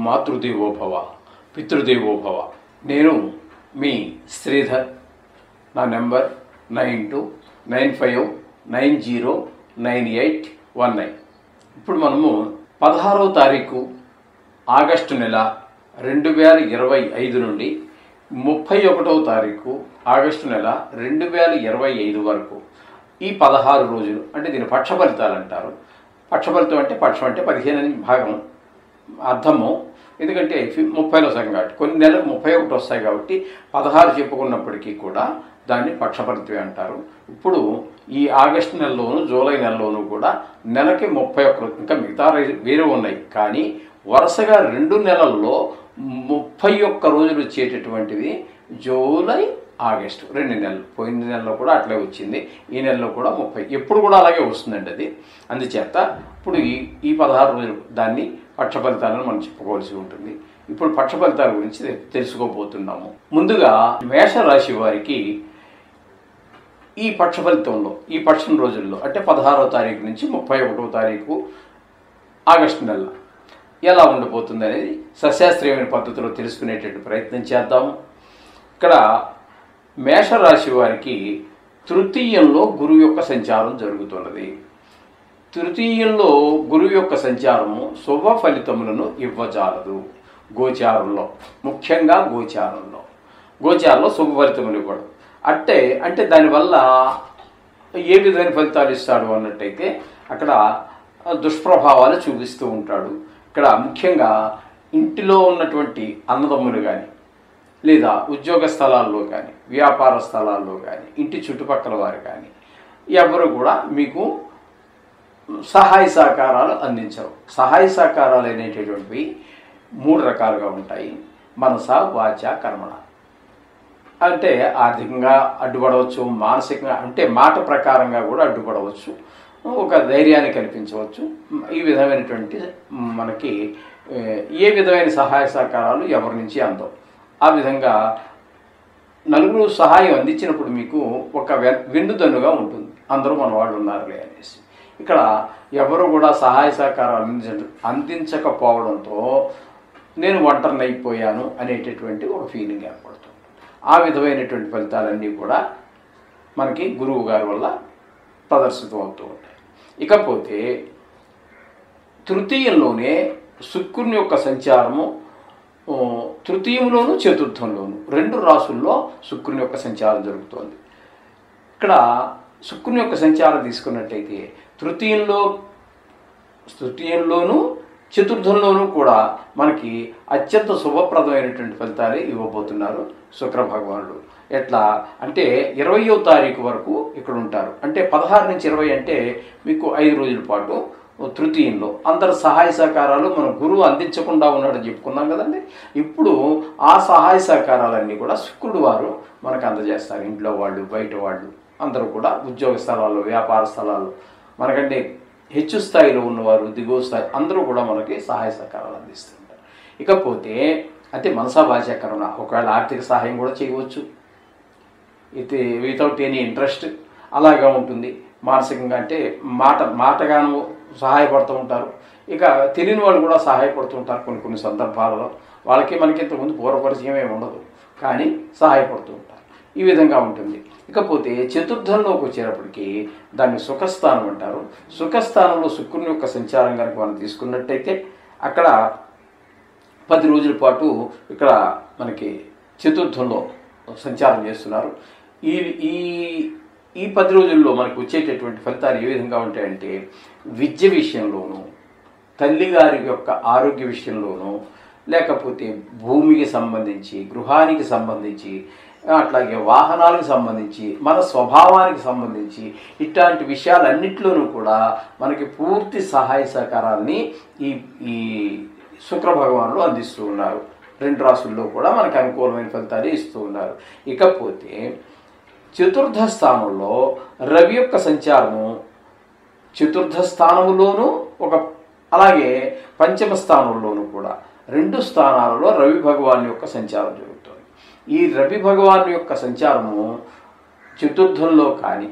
మాతృదేవోభవ పితృదేవోభవ. నేను మీ శ్రీధర్. నా నెంబర్ 9295909819. ఇప్పుడు మనము 16వ తారీఖు ఆగస్టు నెల 2025 నుండి 31వ తారీఖు ఆగస్టు నెల 2025 వరకు ఈ 16 రోజులు అంటే దీని పక్ష ఫలితాలు అంటారు. పక్ష ఫలితం అంటే పక్షం అంటే 15 అని భాగం అర్థము. ఎందుకంటే 30లో సగం కాబట్టి కొన్ని నెలలకు 31 వస్తాయి కాబట్టి 16 చెప్పుకున్నప్పటికీ కూడా దాన్ని పక్ష ఫలితమే అంటారు. ఇప్పుడు ఈ ఆగస్టు నెలలోను జూలై నెలలోనూ కూడా నెలకి 31, ఇంకా మిగతా వేరే ఉన్నాయి. కానీ వరుసగా 2 నెలల్లో 31 రోజులు వచ్చేటటువంటివి జూలై ఆగస్టు 2 నెలలు. పోయిన నెలలో కూడా అట్లే వచ్చింది, ఈ నెలలో కూడా 30, ఎప్పుడు కూడా అలాగే వస్తుందండి అది. అందుచేత ఇప్పుడు ఈ 16 రోజులు దాన్ని పక్ష ఫలితాలను మనం చెప్పుకోవాల్సి ఉంటుంది. ఇప్పుడు పక్ష ఫలితాల గురించి తెలుసుకోబోతున్నాము. ముందుగా మేషరాశి వారికి ఈ పక్ష ఫలితంలో ఈ పక్షం రోజుల్లో అంటే 16వ తారీఖు నుంచి 31వ తారీఖు ఆగస్టు నెల ఎలా ఉండబోతుంది అనేది సశాస్త్రీయమైన పద్ధతిలో తెలుసుకునేటట్టు ప్రయత్నం చేద్దాము. ఇక్కడ మేషరాశి వారికి తృతీయంలో గురువు యొక్క సంచారం జరుగుతున్నది. తృతీయంలో గురువు యొక్క సంచారము శుభ ఫలితములను ఇవ్వజాలదు. గోచారంలో, ముఖ్యంగా గోచారంలో శుభ ఫలితములు ఇవ్వడు. అంటే దానివల్ల ఏ విధమైన ఫలితాలు ఇస్తాడు అన్నట్టయితే అక్కడ దుష్ప్రభావాలు చూపిస్తూ ఉంటాడు. ఇక్కడ ముఖ్యంగా ఇంటిలో ఉన్నటువంటి అన్నదమ్ములు కానీ, లేదా ఉద్యోగ స్థలాల్లో కానీ, వ్యాపార స్థలాల్లో కానీ, ఇంటి చుట్టుపక్కల వారు కానీ ఎవరు కూడా మీకు సహాయ సహకారాలు అందించరు. సహాయ సహకారాలు అనేటటువంటివి 3 రకాలుగా ఉంటాయి. మనస, వాచ, కర్మణ. అంటే ఆర్థికంగా అడ్డుపడవచ్చు, మానసికంగా అంటే మాట ప్రకారంగా కూడా అడ్డుపడవచ్చు, ఒక ధైర్యాన్ని కల్పించవచ్చు. ఈ విధమైనటువంటి మనకి ఏ విధమైన సహాయ సహకారాలు ఎవరి నుంచి అందవు. ఆ విధంగా నలుగురు సహాయం అందించినప్పుడు మీకు ఒక వెన్నుదన్నుగా ఉంటుంది, అందరూ మన వాళ్ళు ఉన్నారులే అనేసి. ఇక్కడ ఎవరు కూడా సహాయ సహకారాలు అందించకపోవడంతో నేను ఒంటరిని అయిపోయాను అనేటటువంటి ఒక ఫీలింగ్ ఏర్పడుతుంది. ఆ విధమైనటువంటి ఫలితాలన్నీ కూడా మనకి గురువు గారి వల్ల ప్రదర్శితం అవుతూ ఉంటాయి. ఇకపోతే తృతీయంలోనే శుక్రుని యొక్క సంచారము, తృతీయంలోను చతుర్థంలోను 2 రాసుల్లో శుక్రుని యొక్క సంచారం జరుగుతోంది. ఇక్కడ శుక్రుని యొక్క సంచారం తీసుకున్నట్టయితే తృతీయంలోను చతుర్థంలోనూ కూడా మనకి అత్యంత శుభప్రదమైనటువంటి ఫలితాలే ఇవ్వబోతున్నారు శుక్ర భగవానుడు. ఎట్లా అంటే 20వ తారీఖు వరకు ఇక్కడ ఉంటారు. అంటే 16 నుంచి 20 అంటే మీకు 5 రోజుల పాటు తృతీయంలో అందరు సహాయ సహకారాలు మన గురువు అందించకుండా ఉన్నాడని చెప్పుకున్నాం కదండి. ఇప్పుడు ఆ సహాయ సహకారాలన్నీ కూడా శుక్రుడు వారు మనకు అందజేస్తారు. ఇంట్లో వాళ్ళు, బయట వాళ్ళు అందరూ కూడా ఉద్యోగ స్థలాల్లో, వ్యాపార స్థలాల్లో మనకంటే హెచ్చు స్థాయిలో ఉన్నవారు, దిగువ స్థాయి అందరూ కూడా మనకి సహాయ సహకారాలు అందిస్తుంటారు. ఇకపోతే అంటే మనసా వాచ కర్మణ, ఒకవేళ ఆర్థిక సహాయం కూడా చేయవచ్చు, ఇది వితౌట్ ఎనీ ఇంట్రెస్ట్ అలాగా ఉంటుంది. మానసికంగా అంటే మాటగాను సహాయపడుతూ ఉంటారు. ఇక తెలియని వాళ్ళు కూడా సహాయపడుతూ ఉంటారు కొన్ని సందర్భాలలో. వాళ్ళకి మనకి ఇంతకుముందు పూర్వపరిచయం ఏమి ఉండదు, కానీ సహాయపడుతూ ఉంటారు. ఈ విధంగా ఉంటుంది. ఇకపోతే చతుర్థంలోకి వచ్చేటప్పటికి దాన్ని సుఖస్థానం అంటారు. సుఖస్థానంలో శుక్రుని యొక్క సంచారం కనుక మనం తీసుకున్నట్టయితే అక్కడ 10 రోజుల పాటు ఇక్కడ మనకి చతుర్థంలో సంచారం చేస్తున్నారు. ఈ 10 రోజుల్లో మనకు వచ్చేటటువంటి ఫలితాలు ఏ విధంగా ఉంటాయంటే విద్య విషయంలోనూ, తల్లిగారి యొక్క ఆరోగ్య విషయంలోనూ, లేకపోతే భూమికి సంబంధించి, గృహానికి సంబంధించి, అట్లాగే వాహనాలకు సంబంధించి, మన స్వభావానికి సంబంధించి ఇట్లాంటి విషయాలన్నింటిలోనూ కూడా మనకి పూర్తి సహాయ సహకారాన్ని ఈ శుక్ర భగవానుడు అందిస్తూ ఉన్నారు. 2 రాసుల్లో కూడా మనకు అనుకూలమైన ఫలితాలు ఇస్తూ ఉన్నారు. ఇకపోతే చతుర్థ స్థానంలో రవి యొక్క సంచారము, చతుర్థ స్థానంలోనూ అలాగే పంచమ స్థానంలోనూ కూడా 2 స్థానాలలో రవి భగవాన్ యొక్క సంచారం జరుగుతుంది. ఈ రవి భగవాన్ యొక్క సంచారము చతుర్థంలో కానీ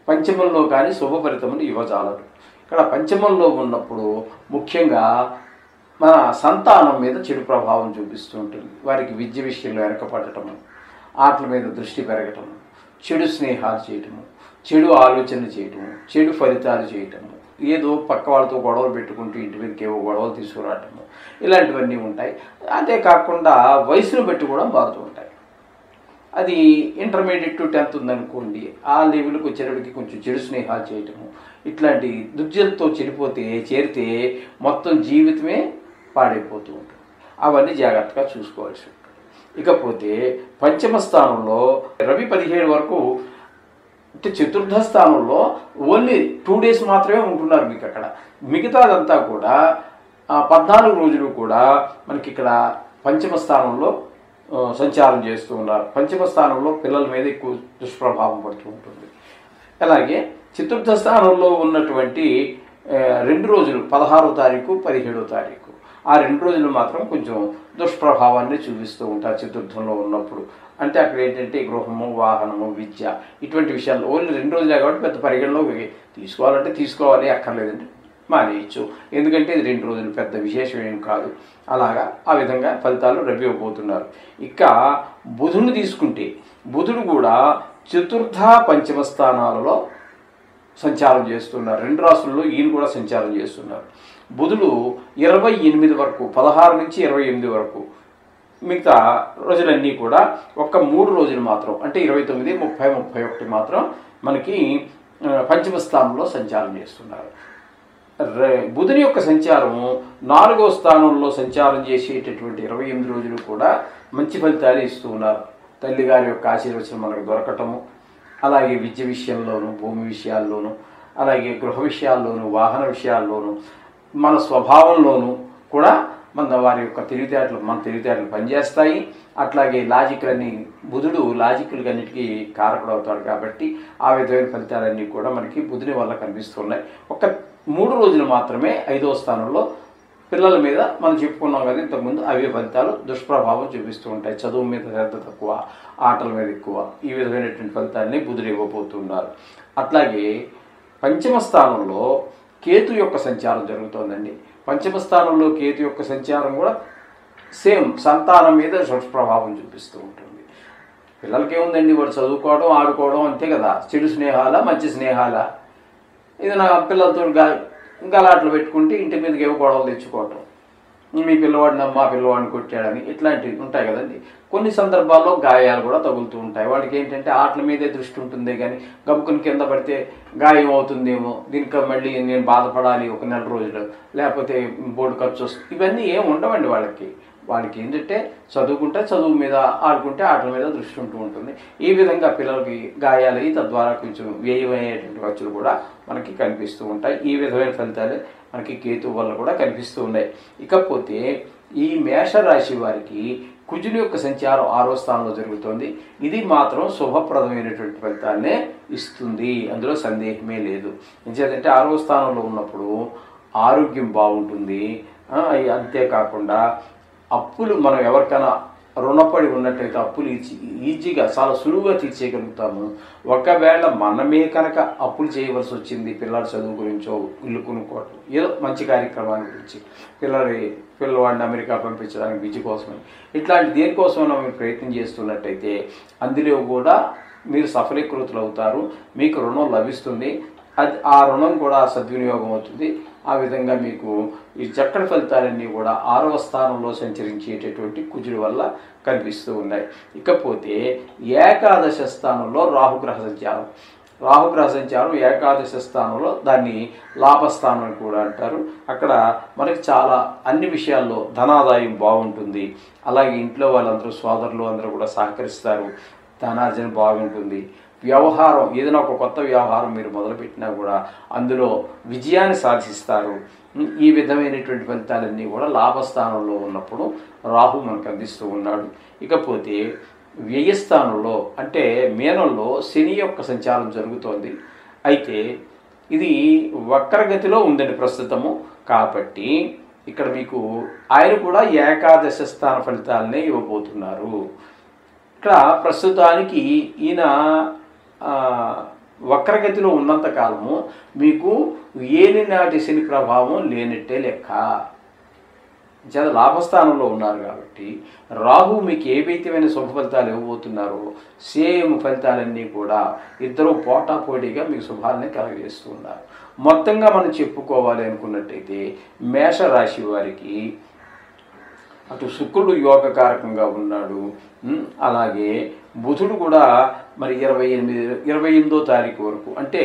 పంచమంలో కానీ శుభ ఫలితములు ఇవ్వజాలరు. ఇక్కడ పంచమంలో ఉన్నప్పుడు ముఖ్యంగా మన సంతానం మీద చెడు ప్రభావం చూపిస్తూ ఉంటుంది. వారికి విద్య విషయంలో వెనకపడటము, ఆటల మీద దృష్టి పెరగటము, చెడు స్నేహాలు చేయటము, చెడు ఆలోచనలు చేయటము, చెడు ఫలితాలు చేయటము, ఏదో పక్క వాళ్ళతో గొడవలు పెట్టుకుంటూ ఇంటి మీదకి ఏవో గొడవలు తీసుకురావటము, ఇలాంటివన్నీ ఉంటాయి. అంతేకాకుండా వయసును బట్టి కూడా మారుతూ ఉంటాయి. అది ఇంటర్మీడియట్ టు 10th ఉందనుకోండి, ఆ లెవెల్కి వచ్చేటప్పటికి కొంచెం చెడు స్నేహాలు చేయటము, ఇట్లాంటి దుర్జలతో చేరితే మొత్తం జీవితమే పాడైపోతూ ఉంటుంది. అవన్నీ జాగ్రత్తగా చూసుకోవాల్సి ఉంటుంది. ఇకపోతే పంచమ స్థానంలో రవి 17 వరకు, అంటే చతుర్థ స్థానంలో ఓన్లీ 2 days మాత్రమే ఉంటున్నారు మీకు అక్కడ. మిగతాదంతా కూడా 14 రోజులు కూడా మనకి ఇక్కడ పంచమ స్థానంలో సంచారం చేస్తూ ఉన్నారు. పంచమ స్థానంలో పిల్లల మీద ఎక్కువ దుష్ప్రభావం పడుతూ ఉంటుంది. అలాగే చతుర్థ స్థానంలో ఉన్నటువంటి 2 రోజులు 16వ తారీఖు 17వ తారీఖు, ఆ 2 రోజులు మాత్రం కొంచెం దుష్ప్రభావాన్ని చూపిస్తూ ఉంటారు చతుర్థంలో ఉన్నప్పుడు. అంటే అక్కడ ఏంటంటే గృహము, వాహనము, విద్య, ఇటువంటి విషయాలు ఓన్లీ 2 రోజులే కాబట్టి పెద్ద పరిగణలో తీసుకోవాలంటే తీసుకోవాలి, అక్కర్లేదంటే మానేయచ్చు. ఎందుకంటే ఇది 2 రోజులు పెద్ద విశేషం ఏం కాదు. అలాగా ఆ విధంగా ఫలితాలు రవి ఇవ్వబోతున్నారు. ఇక బుధుని తీసుకుంటే బుధుడు కూడా చతుర్థ పంచమ స్థానాలలో సంచారం చేస్తున్నారు. 2 రాశుల్లో ఈయన కూడా సంచారం చేస్తున్నారు. బుధుడు 28 వరకు, 16 నుంచి 28 వరకు, మిగతా రోజులన్నీ కూడా ఒక్క 3 రోజులు మాత్రం, అంటే 29, 30, 31 మాత్రం మనకి పంచమ స్థానంలో సంచారం చేస్తున్నారు. బుధుని యొక్క సంచారం 4వ స్థానంలో సంచారం చేసేటటువంటి 28 రోజులు కూడా మంచి ఫలితాలు ఇస్తూ ఉన్నారు. తల్లిగారి యొక్క ఆశీర్వచనం మనకు దొరకటము, అలాగే విద్య విషయంలోనూ, భూమి విషయాల్లోనూ, అలాగే గృహ విషయాల్లోనూ, వాహన విషయాల్లోనూ, మన స్వభావంలోనూ కూడా మన వారి యొక్క తెలివితేటలు పనిచేస్తాయి. అట్లాగే బుధుడు లాజిక్లన్నిటికీ కారకుడు అవుతాడు కాబట్టి ఆ విధమైన ఫలితాలన్నీ కూడా మనకి బుధుని వల్ల కనిపిస్తున్నాయి. ఒక 3 రోజులు మాత్రమే 5వ స్థానంలో పిల్లల మీద మనం చెప్పుకున్నాం కదా ఇంతకుముందు, అవే ఫలితాలు దుష్ప్రభావం చూపిస్తూ ఉంటాయి. చదువు మీద శ్రద్ధ తక్కువ, ఆటల మీద ఎక్కువ, ఈ విధమైనటువంటి ఫలితాలని బుధుడు ఇవ్వబోతున్నారు. అట్లాగే పంచమ స్థానంలో కేతు యొక్క సంచారం జరుగుతోందండి. పంచమ స్థానంలో కేతు యొక్క సంచారం కూడా సేమ్ సంతానం మీద దుష్ప్రభావం చూపిస్తూ ఉంటుంది. పిల్లలకి ఏముందండి, వాడు చదువుకోవడం, ఆడుకోవడం అంతే కదా. చెడు స్నేహాల, మంచి స్నేహాల, ఇది నా పిల్లలతో గలాట్లు పెట్టుకుంటే ఇంటి మీదకి ఏవో గొడవలు తెచ్చుకోవటం, మీ పిల్లవాడిని మా పిల్లవాడిని కొట్టాడని, ఇట్లాంటివి ఉంటాయి కదండి. కొన్ని సందర్భాల్లో గాయాలు కూడా తగులుతూ ఉంటాయి. వాడికి ఏంటంటే ఆటల మీదే దృష్టి ఉంటుందే కానీ గబుకుని కింద పడితే గాయం అవుతుందేమో, దీనికి మళ్ళీ నేను బాధపడాలి ఒక 4 రోజులు, లేకపోతే బోర్డు ఖర్చు వస్తుంది, ఇవన్నీ ఏమి ఉండవండి వాళ్ళకి. వాళ్ళకి ఏంటంటే చదువుకుంటే చదువు మీద, ఆడుకుంటే ఆటల మీద దృష్టి ఉంటూ ఉంటుంది. ఈ విధంగా పిల్లలకి గాయాలయ్యి తద్వారా కొంచెం వ్యయమయ్యేటువంటి ఖర్చులు కూడా మనకి కనిపిస్తూ ఉంటాయి. ఈ విధమైన ఫలితాలు మనకి కేతు వల్ల కూడా కనిపిస్తూ ఉన్నాయి. ఇకపోతే ఈ మేషరాశి వారికి కుజుని యొక్క సంచారం 6వ స్థానంలో జరుగుతుంది. ఇది మాత్రం శుభప్రదమైనటువంటి ఫలితాలనే ఇస్తుంది, అందులో సందేహమే లేదు. ఎందుకంటే 6వ స్థానంలో ఉన్నప్పుడు ఆరోగ్యం బాగుంటుంది. అంతేకాకుండా అప్పులు, మనం ఎవరికైనా రుణపడి ఉన్నట్టయితే అప్పులు ఈజీగా చాలా సులువుగా తీర్చేయగలుగుతాము. ఒకవేళ మనమే కనుక అప్పులు చేయవలసి వచ్చింది, పిల్లల చదువు గురించో, ఇల్లు కొనుక్కోవటం, ఏదో మంచి కార్యక్రమాల గురించి, పిల్లవాడిని అమెరికా పంపించడానికి విద్య కోసమని, ఇట్లాంటి దేనికోసమైనా మీరు ప్రయత్నం చేస్తున్నట్టయితే అందులో కూడా మీరు సఫలీకృతులు అవుతారు. మీకు రుణం లభిస్తుంది. ఆ రుణం కూడా సద్వినియోగం అవుతుంది. ఆ విధంగా మీకు ఈ చక్కటి ఫలితాలన్నీ కూడా 6వ స్థానంలో సంచరించేటటువంటి కుజుడి వల్ల కనిపిస్తూ ఉన్నాయి. ఇకపోతే ఏకాదశ స్థానంలో రాహుగ్రహ సంచారం ఏకాదశ స్థానంలో, దాన్ని లాభస్థానం అని కూడా అంటారు. అక్కడ మనకి చాలా అన్ని విషయాల్లో ధనాదాయం బాగుంటుంది. అలాగే ఇంట్లో వాళ్ళందరూ, సోదరులు అందరూ కూడా సహకరిస్తారు. ధనార్జన బాగుంటుంది. వ్యవహారం, ఏదైనా ఒక కొత్త వ్యవహారం మీరు మొదలుపెట్టినా కూడా అందులో విజయాన్ని సాధిస్తారు. ఈ విధమైనటువంటి ఫలితాలన్నీ కూడా లాభస్థానంలో ఉన్నప్పుడు రాహు మనకు అందిస్తూ ఉన్నాడు. ఇకపోతే వ్యయస్థానంలో, అంటే మీనంలో శని యొక్క సంచారం జరుగుతోంది. అయితే ఇది వక్రగతిలో ఉందండి ప్రస్తుతము. కాబట్టి ఇక్కడ మీకు ఆయన కూడా ఏకాదశ స్థాన ఫలితాలనే ఇవ్వబోతున్నారు. ఇక్కడ ప్రస్తుతానికి ఈయన వక్రగతిలో ఉన్నంత కాలము మీకు ఏలినాటి శని ప్రభావం లేనట్టే లెక్క. చేత లాభస్థానంలో ఉన్నారు కాబట్టి రాహు మీకు ఏ విధమైన శుభ ఫలితాలు ఇవ్వబోతున్నారో సేమ్ ఫలితాలన్నీ కూడా ఇద్దరు పోటాపోటీగా మీకు శుభాలని కలగజేస్తూ ఉన్నారు. మొత్తంగా మనం చెప్పుకోవాలి అనుకున్నట్టయితే మేషరాశి వారికి అటు శుక్రుడు యోగకారకంగా ఉన్నాడు, అలాగే బుధుడు కూడా మరి 28వ తారీఖు వరకు, అంటే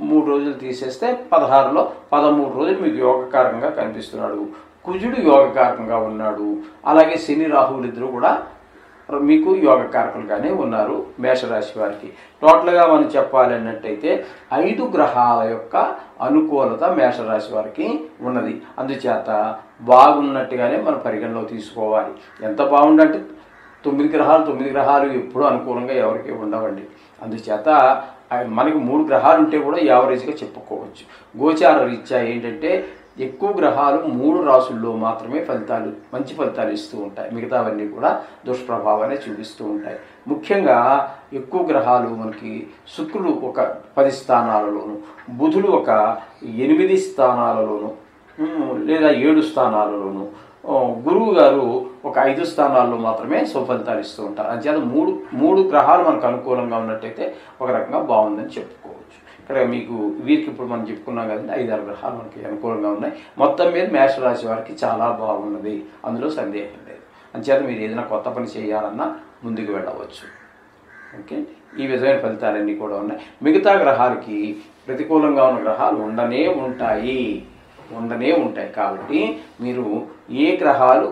3 రోజులు తీసేస్తే 16లో 13 రోజులు మీకు యోగకారకంగా కనిపిస్తున్నాడు. కుజుడు యోగకారకంగా ఉన్నాడు. అలాగే శని రాహువులు ఇద్దరు కూడా మీకు యోగకారకులుగానే ఉన్నారు మేషరాశి వారికి. టోటల్గా మనం చెప్పాలి అన్నట్టయితే 5 గ్రహాల యొక్క అనుకూలత మేషరాశి వారికి ఉన్నది. అందుచేత బాగున్నట్టుగానే మనం పరిగణలో తీసుకోవాలి. ఎంత బాగుందంటే 9 గ్రహాలు ఎప్పుడూ అనుకూలంగా ఎవరికి ఉండవండి. అందుచేత మనకి 3 గ్రహాలు ఉంటే కూడా యావరేజ్గా చెప్పుకోవచ్చు. గోచార రీత్యా ఏంటంటే ఎక్కువ గ్రహాలు 3 రాసుల్లో మాత్రమే మంచి ఫలితాలు ఇస్తూ ఉంటాయి. మిగతావన్నీ కూడా దుష్ప్రభావాన్ని చూపిస్తూ ఉంటాయి. ముఖ్యంగా ఎక్కువ గ్రహాలు మనకి శుక్రుడు ఒక 10 స్థానాలలోను, బుధుడు ఒక 8 స్థానాలలోను లేదా 7 స్థానాలలోను, గురువు గారు ఒక 5 స్థానాల్లో మాత్రమే సుఫలితాలు ఇస్తూ ఉంటారు. అంచేత మూడు గ్రహాలు మనకు అనుకూలంగా ఉన్నట్టయితే ఒక రకంగా బాగుందని చెప్పుకోవచ్చు. ఇక్కడ మీకు వీరికి ఇప్పుడు మనం చెప్పుకున్నాం కదండి, 5-6 గ్రహాలు మనకి అనుకూలంగా ఉన్నాయి. మొత్తం మీద మేషరాశి వారికి చాలా బాగున్నది, అందులో సందేహం లేదు. అంచేత మీరు ఏదైనా కొత్త పని చేయాలన్నా ముందుకు వెళ్ళవచ్చు. ఓకే, ఈ విధమైన ఫలితాలన్నీ కూడా ఉన్నాయి. మిగతా గ్రహాలకి ప్రతికూలంగా ఉన్న గ్రహాలు ఉండనే ఉంటాయి. కాబట్టి మీరు ఏ గ్రహాలు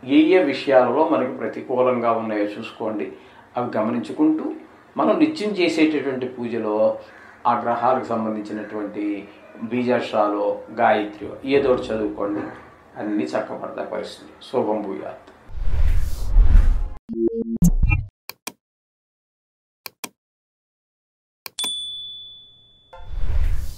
ఏ విషయాలలో మనకి ప్రతికూలంగా ఉన్నాయో చూసుకోండి. అవి గమనించుకుంటూ మనం నిత్యం చేసేటటువంటి పూజలో ఆ గ్రహాలకు సంబంధించినటువంటి బీజాక్షరాలో గాయత్రి ఏదో చదువుకోండి, అన్నీ చక్కబడతాయి. పరిస్థితి శుభం భూయాత్.